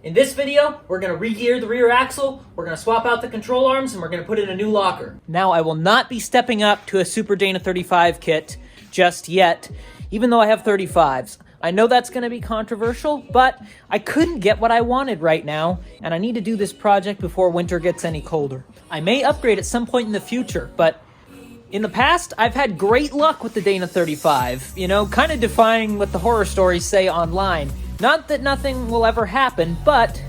In this video, we're going to re-gear the rear axle, we're going to swap out the control arms, and we're going to put in a new locker. Now, I will not be stepping up to a Super Dana 35 kit just yet, even though I have 35s. I know that's going to be controversial, but I couldn't get what I wanted right now, and I need to do this project before winter gets any colder. I may upgrade at some point in the future, but in the past, I've had great luck with the Dana 35, you know, kind of defying what the horror stories say online. Not that nothing will ever happen, but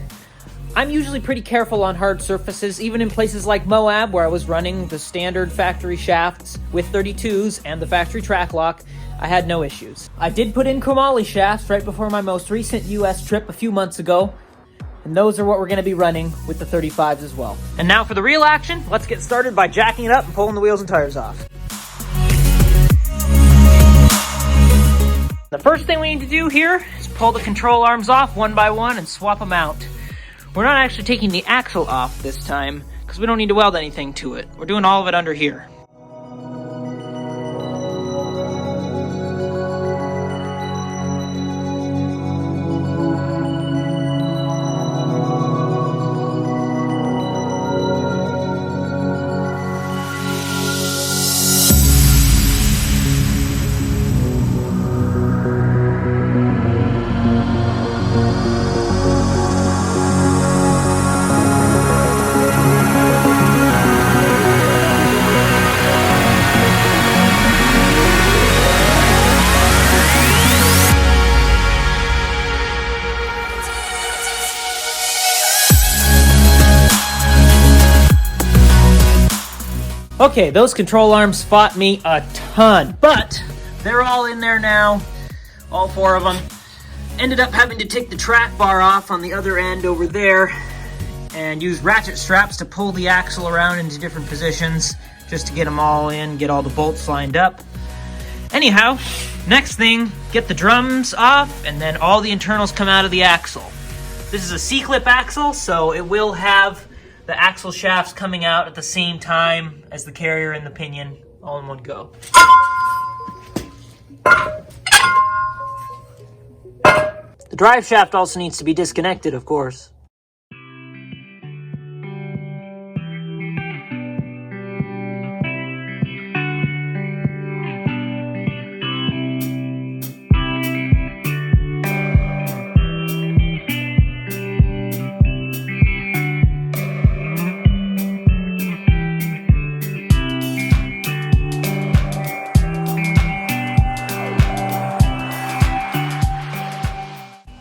I'm usually pretty careful on hard surfaces, even in places like Moab, where I was running the standard factory shafts with 32s and the factory track lock. I had no issues. I did put in chromoly shafts right before my most recent US trip a few months ago, and those are what we're going to be running with the 35s as well. And now for the real action, let's get started by jacking it up and pulling the wheels and tires off. The first thing we need to do here is pull the control arms off one by one and swap them out. We're not actually taking the axle off this time because we don't need to weld anything to it. We're doing all of it under here. Okay, those control arms fought me a ton, but they're all in there now, all four of them. Ended up having to take the track bar off on the other end over there and use ratchet straps to pull the axle around into different positions just to get them all in, get all the bolts lined up. Anyhow, next thing, get the drums off and then all the internals come out of the axle. This is a C-clip axle, so it will have the axle shafts coming out at the same time as the carrier and the pinion, all in one go. The drive shaft also needs to be disconnected, of course.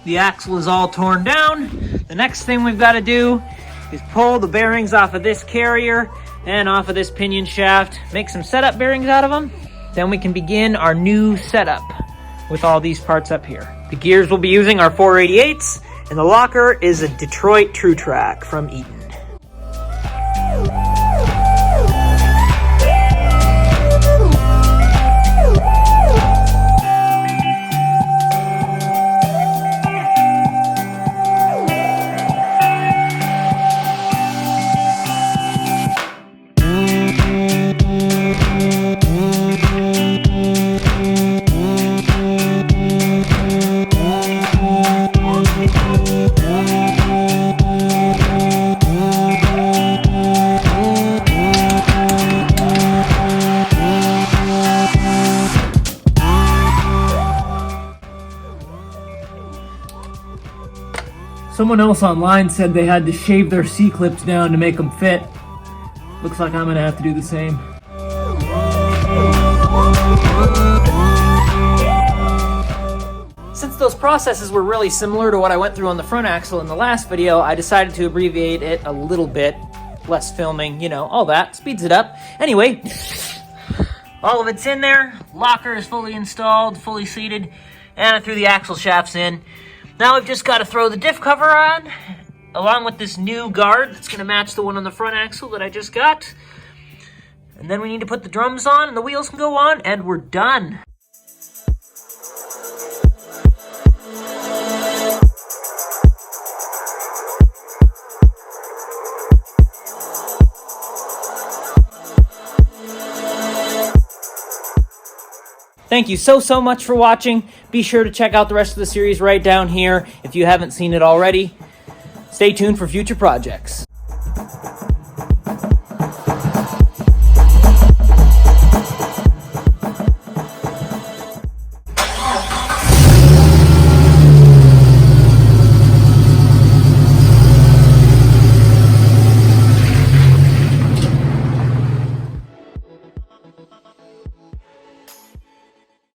The axle is all torn down. The next thing we've got to do is pull the bearings off of this carrier and off of this pinion shaft, make some setup bearings out of them. Then we can begin our new setup with all these parts up here. The gears we'll be using are 488s, and the locker is a Detroit True Track from Eaton. Someone else online said they had to shave their C-clips down to make them fit. Looks like I'm gonna have to do the same. Since those processes were really similar to what I went through on the front axle in the last video, I decided to abbreviate it a little bit. Less filming, you know, all that. Speeds it up. Anyway, all of it's in there. Locker is fully installed, fully seated, and I threw the axle shafts in. Now I've just got to throw the diff cover on, along with this new guard that's going to match the one on the front axle that I just got. And then we need to put the drums on and the wheels can go on, and we're done. Thank you so much for watching. Be sure to check out the rest of the series right down here if you haven't seen it already. Stay tuned for future projects.